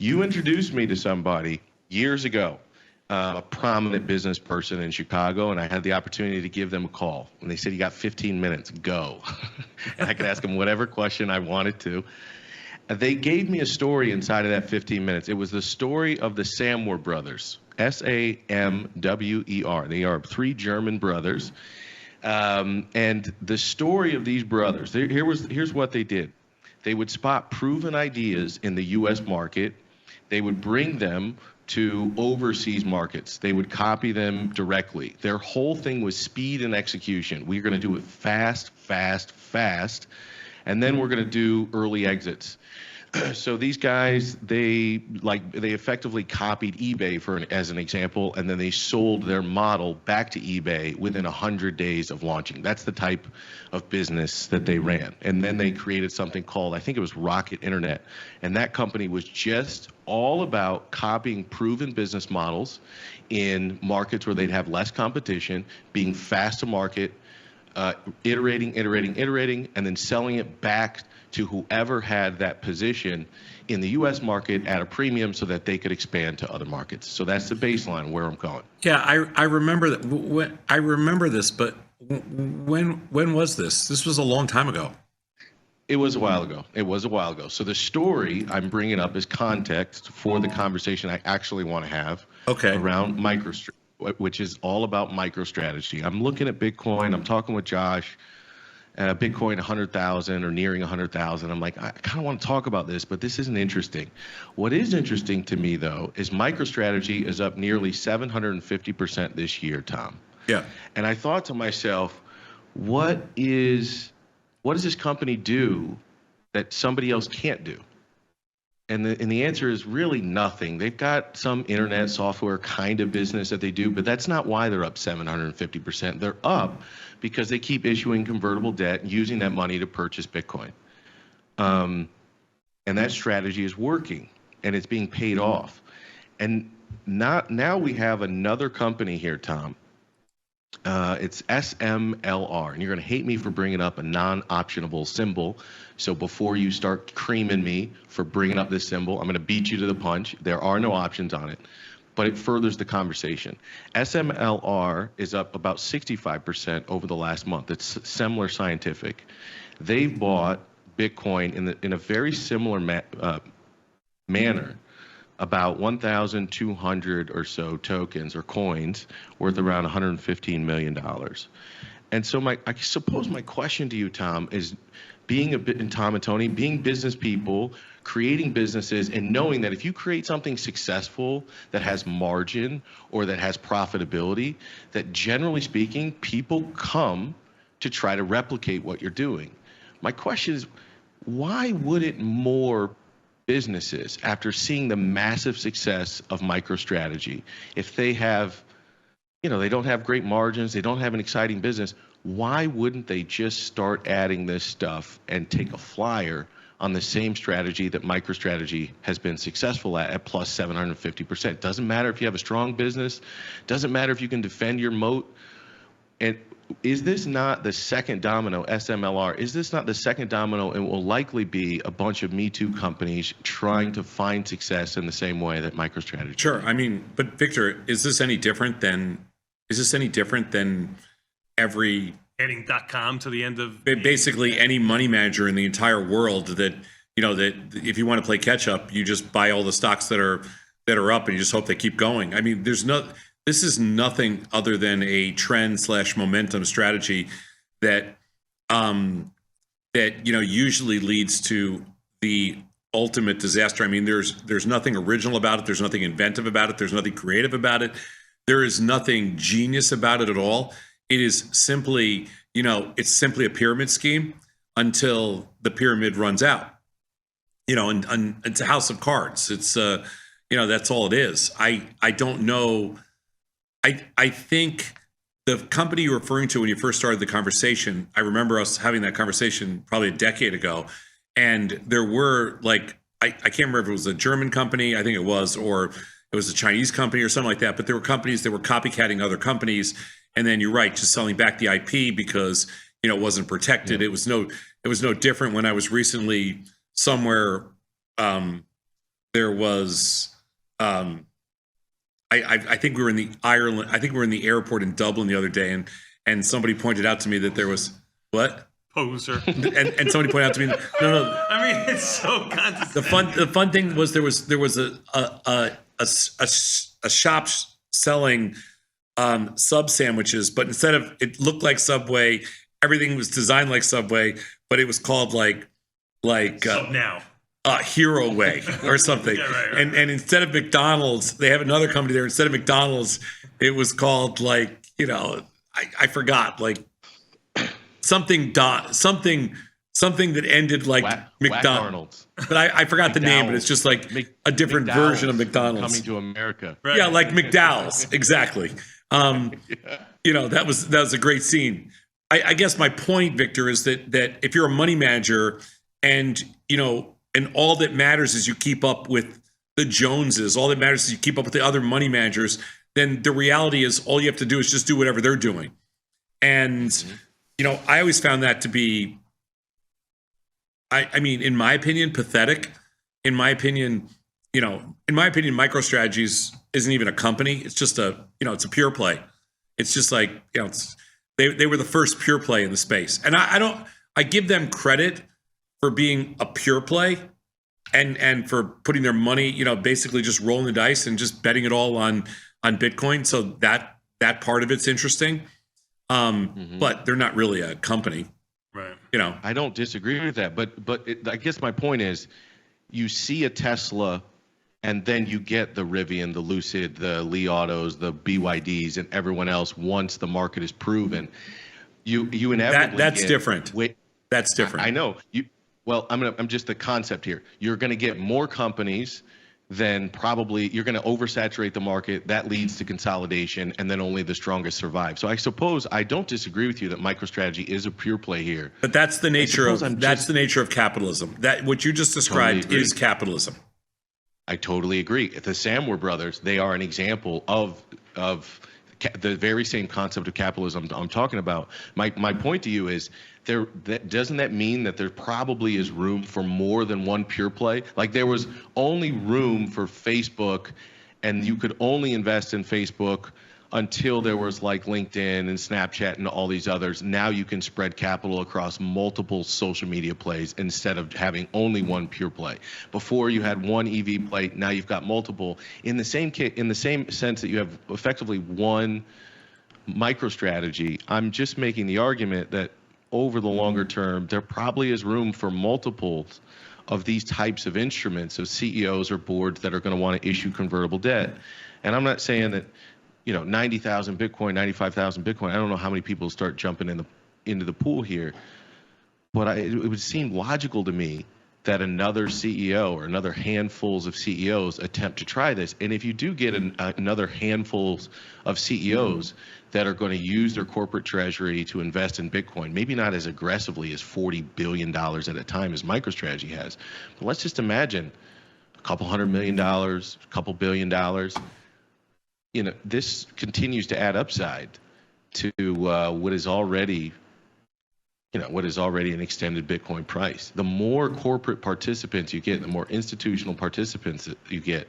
You introduced me to somebody years ago, a prominent business person in Chicago, and I had the opportunity to give them a call. And they said, "You got 15 minutes, go." And I could ask them whatever question I wanted to. They gave me a story inside of that 15 minutes. It was the story of the Samwer brothers, Samwer. They are three German brothers. And the story of these brothers, here's what they did. They would spot proven ideas in the U.S. market. They would bring them to overseas markets. They would copy them directly. Their whole thing was speed and execution. We're going to do it fast, fast, fast, and then we're going to do early exits. So these guys, they effectively copied eBay as an example, and then they sold their model back to eBay within 100 days of launching. That's the type of business that they ran. And then they created something called, I think it was Rocket Internet, and that company was just all about copying proven business models in markets where they'd have less competition, being fast to market, iterating, and then selling it back to whoever had that position in the U.S. market at a premium so that they could expand to other markets. So that's the baseline where I'm going. Yeah, I remember that. I remember this, but when was this? This was a long time ago. It was a while ago. So the story I'm bringing up is context for the conversation I actually want to have around MicroStrategy, which is all about MicroStrategy. I'm looking at Bitcoin. I'm talking with Josh. Bitcoin 100,000 or nearing 100,000. I'm like, I kind of want to talk about this, but this isn't interesting. What is interesting to me, though, is MicroStrategy is up nearly 750% this year, Tom. Yeah. And I thought to myself, what does this company do that somebody else can't do? And the answer is really nothing. They've got some internet software kind of business that they do, but that's not why they're up 750%. They're up because they keep issuing convertible debt and using that money to purchase Bitcoin. And that strategy is working, and it's being paid off. And now we have another company here, Tom. It's SMLR, and you're going to hate me for bringing up a non-optionable symbol. So before you start creaming me for bringing up this symbol, I'm going to beat you to the punch. There are no options on it, but it furthers the conversation. SMLR is up about 65% over the last month. It's Semler Scientific. They've bought Bitcoin in a very similar manner. About 1,200 or so tokens or coins worth around $115 million. And so I suppose my question to you, Tom, is Tom and Tony, being business people, creating businesses, and knowing that if you create something successful that has margin or that has profitability, that generally speaking, people come to try to replicate what you're doing. My question is, why wouldn't more businesses, after seeing the massive success of MicroStrategy, if they have, they don't have great margins, they don't have an exciting business, why wouldn't they just start adding this stuff and take a flyer on the same strategy that MicroStrategy has been successful at plus 750%? Doesn't matter if you have a strong business, doesn't matter if you can defend your moat. And is this not the second domino, SMLR? Is this not the second domino, and will likely be a bunch of Me Too companies trying to find success in the same way that MicroStrategy? Sure. I mean, but Victor, is this any different than every adding .com to the end of basically any money manager in the entire world that if you want to play catch up, you just buy all the stocks that are up and you just hope they keep going. I mean, this is nothing other than a trend/momentum strategy that usually leads to the ultimate disaster. I mean, there's nothing original about it. There's nothing inventive about it. There's nothing creative about it. There is nothing genius about it at all. It is simply, it's simply a pyramid scheme until the pyramid runs out. And it's a house of cards. It's that's all it is. I don't know. I think the company you're referring to when you first started the conversation, I remember us having that conversation probably a decade ago. And there were I can't remember if it was a German company, I think it was, or it was a Chinese company or something like that. But there were companies that were copycatting other companies. And then you're right, just selling back the IP because, it wasn't protected. Yeah. It was no different when I was recently somewhere that there was, I think we were in the Ireland. I think we were in the airport in Dublin the other day, and somebody pointed out to me that there was what. Poser. And somebody pointed out to me, no. I mean, it's so condescending. The fun thing was there was a shop selling sub sandwiches, but instead of it looked like Subway, everything was designed like Subway, but it was called like Sub now. Hero Way or something. Yeah, right. And instead of McDonald's, they have another company there. Instead of McDonald's, it was called I forgot, like something that ended like McDonald's. But I forgot the name, but it's just like a different version of McDonald's. Coming to America. Right. Yeah, like McDowell's. Exactly. That was a great scene. I guess my point, Victor, is that if you're a money manager and all that matters is you keep up with the Joneses, all that matters is you keep up with the other money managers, then the reality is all you have to do is just do whatever they're doing. And, I always found that to be, I mean, in my opinion, pathetic. In my opinion, MicroStrategy isn't even a company. It's just it's a pure play. It's just like, they were the first pure play in the space. And I give them credit for being a pure play and for putting their money, basically just rolling the dice and just betting it all on Bitcoin. So that part of it's interesting. But they're not really a company. Right. I don't disagree with that, but I guess my point is, you see a Tesla, and then you get the Rivian, the Lucid, the Li Autos, the BYDs, and everyone else. Once the market is proven, you inevitably that's different. That's different. I know you. Well, I'm just the concept here. You're going to get more companies. Then probably you're going to oversaturate the market. That leads to consolidation, and then only the strongest survive. So I suppose I don't disagree with you that MicroStrategy is a pure play here. But that's the nature of capitalism. That what you just described is capitalism. I totally agree. If the Samwer brothers, they are an example of the very same concept of capitalism I'm talking about. My point to you is, doesn't that mean that there probably is room for more than one pure play? Like there was only room for Facebook, and you could only invest in Facebook until there was like LinkedIn and Snapchat and all these others. Now you can spread capital across multiple social media plays instead of having only one pure play. Before you had one EV play, now you've got multiple. In the same sense that you have effectively one MicroStrategy, I'm just making the argument that over the longer term, there probably is room for multiples of these types of instruments, of CEOs or boards that are going to want to issue convertible debt. And I'm not saying that 90,000 Bitcoin, 95,000 Bitcoin. I don't know how many people start jumping into the pool here, but it would seem logical to me that another CEO or another handfuls of CEOs attempt to try this. And if you do get another handfuls of CEOs that are going to use their corporate treasury to invest in Bitcoin, maybe not as aggressively as $40 billion at a time as MicroStrategy has, but let's just imagine a couple $100 million, a couple $1 billion. This continues to add upside to what is already an extended Bitcoin price. The more corporate participants you get, the more institutional participants that you get,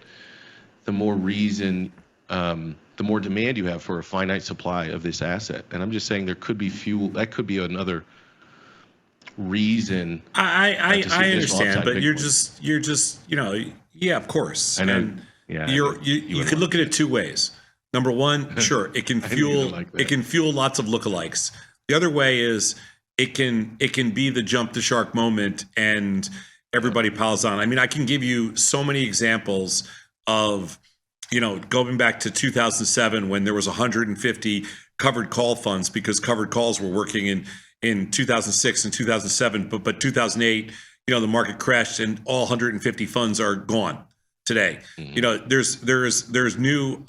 the more reason, the more demand you have for a finite supply of this asset. And I'm just saying there could be that could be another reason. I understand, but you're just yeah, of course. And you could look at it two ways. Number one, sure, it can fuel lots of lookalikes. The other way is it can be the jump the shark moment and everybody piles on. I mean, I can give you so many examples of, going back to 2007 when there was 150 covered call funds because covered calls were working in 2006 and 2007, but 2008, the market crashed and all 150 funds are gone today. Mm-hmm. There's new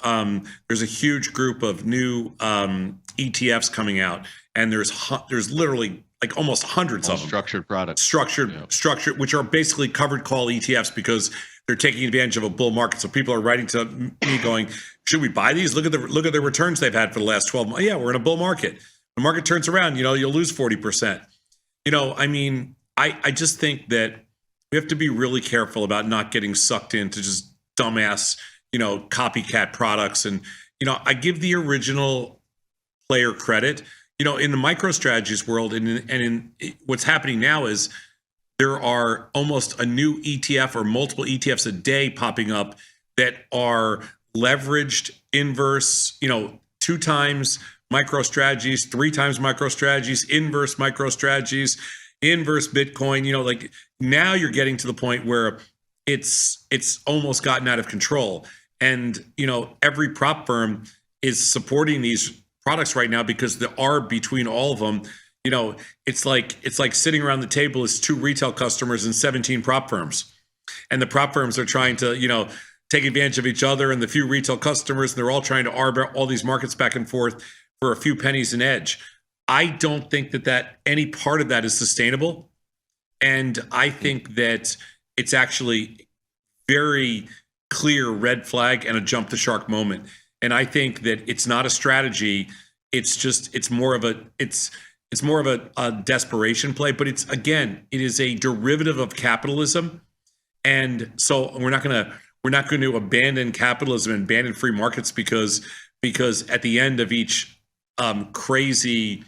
there's a huge group of new ETFs coming out, and there's literally like almost hundreds of them. Structured products. Structured, which are basically covered call ETFs because they're taking advantage of a bull market. So people are writing to me going, should we buy these? Look at the returns they've had for the last 12 months. Yeah, we're in a bull market. The market turns around, you'll lose 40%. I mean, I just think that we have to be really careful about not getting sucked into just dumbass, copycat products. And, I give the original player credit. In the MicroStrategies world, and in what's happening now is there are almost a new ETF or multiple ETFs a day popping up that are leveraged inverse, 2 times MicroStrategies, 3 times MicroStrategies, inverse MicroStrategies, inverse Bitcoin. Like now you're getting to the point where it's almost gotten out of control. And, every prop firm is supporting these products right now because the arb between all of them, it's like sitting around the table as 2 retail customers and 17 prop firms. And the prop firms are trying to, take advantage of each other and the few retail customers, and they're all trying to arb all these markets back and forth for a few pennies an edge. I don't think that any part of that is sustainable. And I think that it's actually very clear red flag and a jump the shark moment. And I think that it's not a strategy. It's more of a desperation play, but it is a derivative of capitalism. And so we're not going to abandon capitalism and abandon free markets because at the end of each crazy,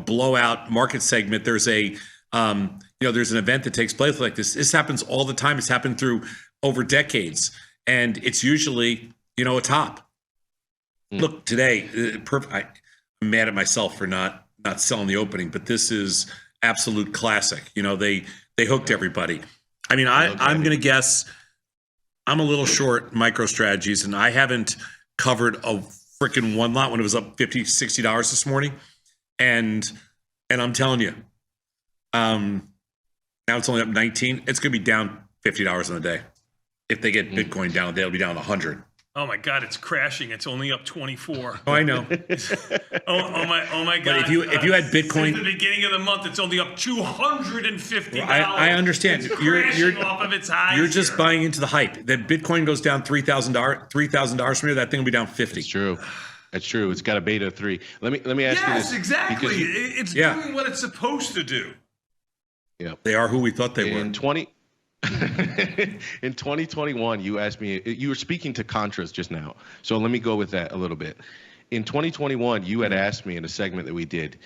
blowout market segment, there's there's an event that takes place like this. This happens all the time. It's happened through over decades, and it's usually, a top. Look, today, I'm mad at myself for not selling the opening, but this is absolute classic. They hooked everybody. I mean, I'm going to guess I'm a little short MicroStrategies, and I haven't covered a freaking one lot when it was up $50, $60 this morning. And I'm telling you, now it's only up 19. It's going to be down $50 in a day. If they get Bitcoin down, they'll be down 100. Oh my God, it's crashing. It's only up 24. Oh, I know. oh my God. But if you had Bitcoin, since the beginning of the month, it's only up $250. I understand. It's crashing off of its highs. You're just buying into the hype. That Bitcoin goes down $3,000 from here, that thing will be down 50. It's true. It's true. It's got a beta 3. Let me ask you this. Yes, exactly. It's doing what it's supposed to do. Yeah. They are who we thought they were. In 2021, you asked me, you were speaking to Contras just now. So let me go with that a little bit. In 2021, you had asked me in a segment that we did,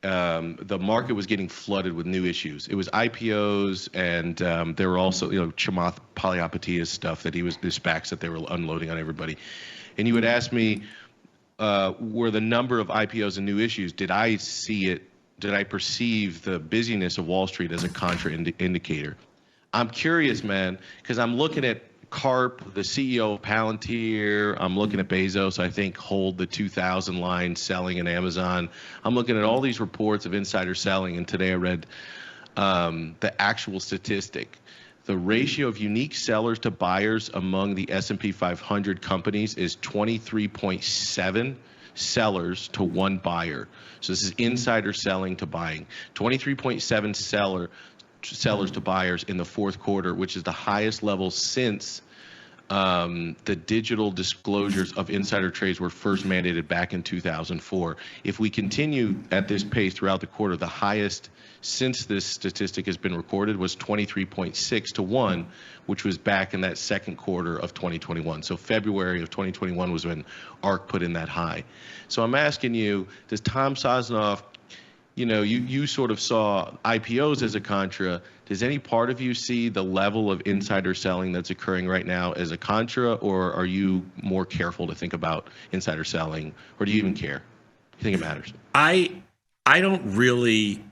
the market was getting flooded with new issues. It was IPOs, and there were also, Chamath Palihapitiya's stuff that the SPACs that they were unloading on everybody. And you had asked me, were the number of IPOs and new issues, did I see it? Did I perceive the busyness of Wall Street as a contra indicator? I'm curious, man, because I'm looking at Karp, the CEO of Palantir. I'm looking at Bezos, I think, hold the 2000 line selling in Amazon. I'm looking at all these reports of insider selling, and today I read the actual statistic. The ratio of unique sellers to buyers among the S&P 500 companies is 23.7 sellers to 1 buyer. So this is insider selling to buying. 23.7 sellers to buyers in the fourth quarter, which is the highest level since the digital disclosures of insider trades were first mandated back in 2004. If we continue at this pace throughout the quarter, the highest since this statistic has been recorded was 23.6 to 1, which was back in that second quarter of 2021. So February of 2021 was when ARK put in that high. So I'm asking you, does Tom Sosnoff, you sort of saw IPOs as a contra. Does any part of you see the level of insider selling that's occurring right now as a contra, or are you more careful to think about insider selling, or do you even care? Do you think it matters? I don't really.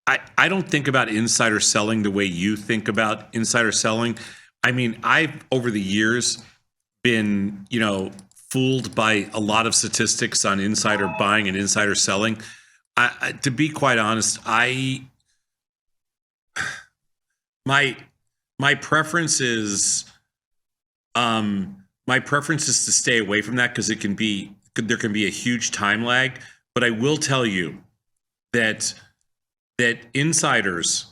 I don't think about insider selling the way you think about insider selling. I mean, I've over the years been, fooled by a lot of statistics on insider buying and insider selling. To be quite honest, my preference is to stay away from that because there can be a huge time lag. But I will tell you that insiders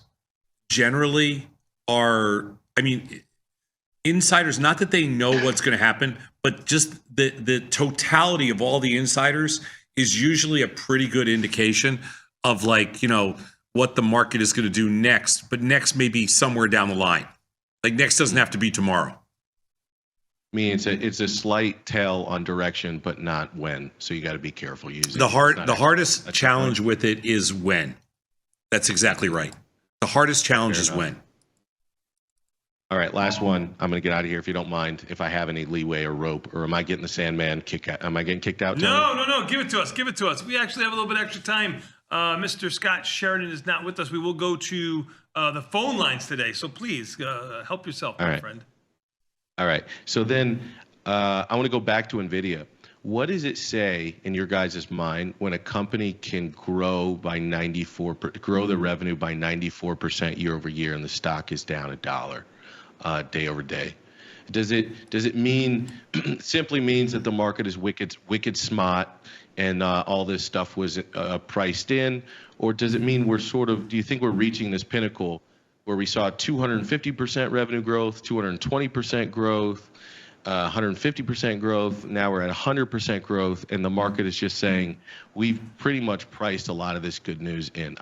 generally are. I mean, insiders, not that they know what's going to happen, but just the totality of all the insiders is usually a pretty good indication of what the market is going to do next, but next may be somewhere down the line. Like next doesn't have to be tomorrow. I mean, it's a slight tell on direction, but not when. So you got to be careful using The hardest challenge with it is when. That's exactly right. The hardest challenge is when. All right, last one. I'm going to get out of here if you don't mind. If I have any leeway or rope, or am I getting the Sandman kick out? Am I getting kicked out? Tony? No. Give it to us. Give it to us. We actually have a little bit extra time. Mr. Scott Sheridan is not with us. We will go to the phone lines today. So please help yourself, my friend. All right. So then I want to go back to Nvidia. What does it say in your guys' mind when a company can grow by grow the revenue by 94% year over year and the stock is down $1 day over day? Does it mean simply means that the market is wicked smart and all this stuff was priced in, or does it mean do you think we're reaching this pinnacle where we saw 250% revenue growth, 220% growth, 150% growth. Now we're at 100% growth, and the market is just saying we've pretty much priced a lot of this good news in.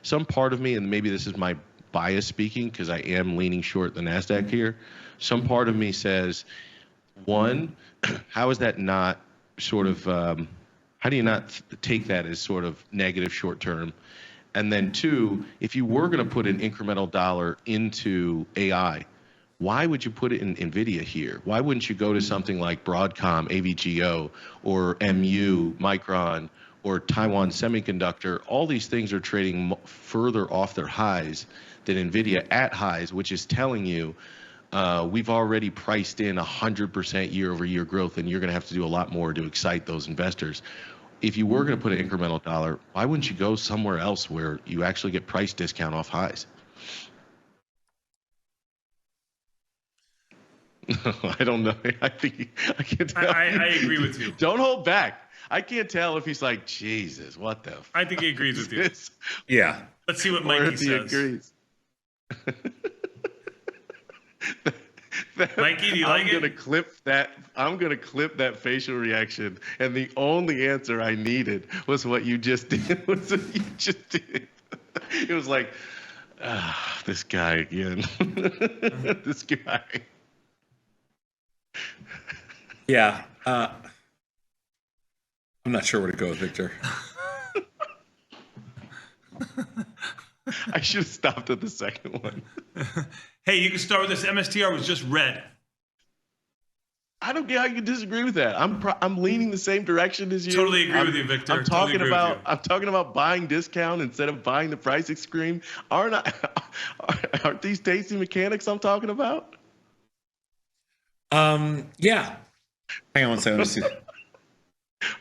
Some part of me, and maybe this is my bias speaking because I am leaning short the NASDAQ here. Some part of me says, one, how is that not sort of, how do you not take that as sort of negative short term? And then two, if you were going to put an incremental dollar into AI, why would you put it in Nvidia here? Why wouldn't you go to something like Broadcom, AVGO, or MU, Micron, or Taiwan Semiconductor? All these things are trading further off their highs than Nvidia at highs, which is telling you we've already priced in 100% year-over-year growth, and you're going to have to do a lot more to excite those investors. If you were going to put an incremental dollar, why wouldn't you go somewhere else where you actually get price discount off highs? I don't know. I can't tell. I agree with you. Don't hold back. I can't tell if he's like, Jesus, what the? I think he agrees with you. Yeah. Let's see what Mikey says. He agrees. Mikey, do you like it? I'm gonna clip that facial reaction, and the only answer I needed was what you just did. It was like, this guy again. This guy. Yeah. I'm not sure where to go, Victor. I should have stopped at the second one. Hey, you can start with this. MSTR was just red. I don't get how you can disagree with that. I'm leaning the same direction as you. Totally agree with you, Victor. I'm talking about buying discount instead of buying the price extreme. Aren't these tasty mechanics I'm talking about? Yeah. Hang on one second. Let me see.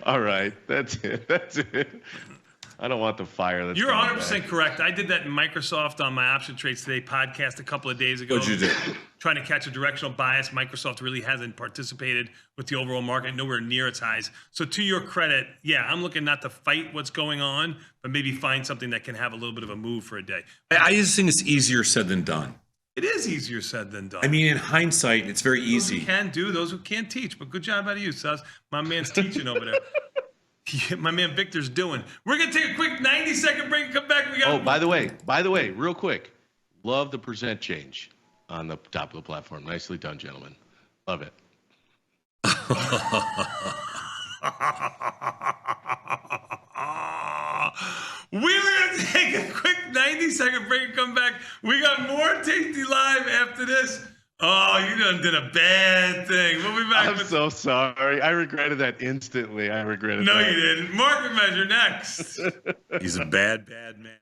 All right, that's it. I don't want the fire. You're 100% correct. I did that in Microsoft on my Option Trades Today podcast a couple of days ago. What'd you do? Trying to catch a directional bias. Microsoft really hasn't participated with the overall market, nowhere near its highs. So to your credit, yeah, I'm looking not to fight what's going on, but maybe find something that can have a little bit of a move for a day. I just think it's easier said than done. It is easier said than done. I mean, in hindsight, it's very easy. Those who can do, those who can't teach. But good job out of you, Sus. My man's teaching over there. My man Victor's doing. We're going to take a quick 90-second break and come back. By the way, real quick. Love the percent change on the top of the platform. Nicely done, gentlemen. Love it. We're going to take a quick 90-second break and come back. We got more Tasty Live after this. Oh, you done did a bad thing. We'll be back. I'm so sorry. I regretted that instantly. No, you didn't. Market measure next. He's a bad man.